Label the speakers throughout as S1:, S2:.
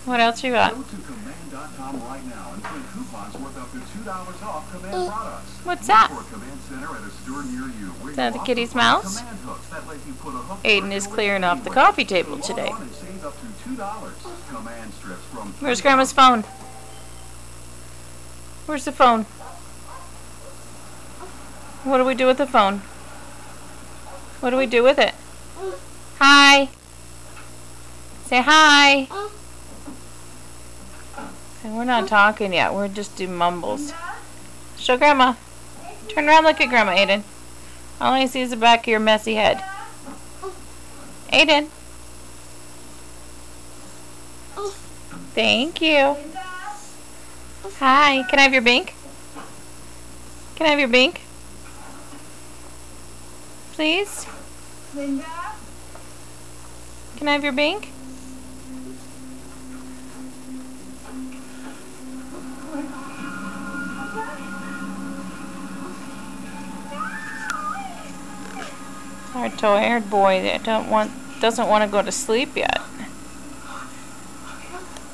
S1: What else you got?
S2: Go to command.com right now and claim coupons worth up to $2 off Command products.
S1: What's that?
S2: Look for a Command Center at a store near you.
S1: Is that the kitty's mouse?
S2: Command hooks that let you put a hook
S1: Aiden is clearing off the coffee table today.
S2: and save up to $2. Command strips from
S1: Where's Grandma's phone? Where's the phone? What do we do with the phone? What do we do with it? Hi. Say hi. Okay, we're not talking yet. We're just doing mumbles. Show Grandma. Turn around, look at Grandma, Aiden. All I see is the back of your messy head. Aiden. Thank you. Hi. Can I have your Bink? Can I have your Bink? Please?
S3: Linda?
S1: Can I have your Bink? Our tired boy that doesn't want to go to sleep yet.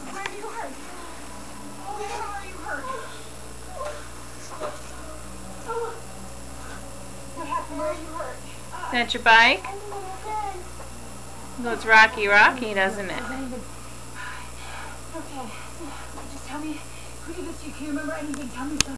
S3: Where are you hurt? Where are you hurt? What happened? Where are you hurt?
S1: Is that your bike? Goes rocky, doesn't it?
S3: Okay. Just tell me, Grievous, you can remember anything. Tell me something.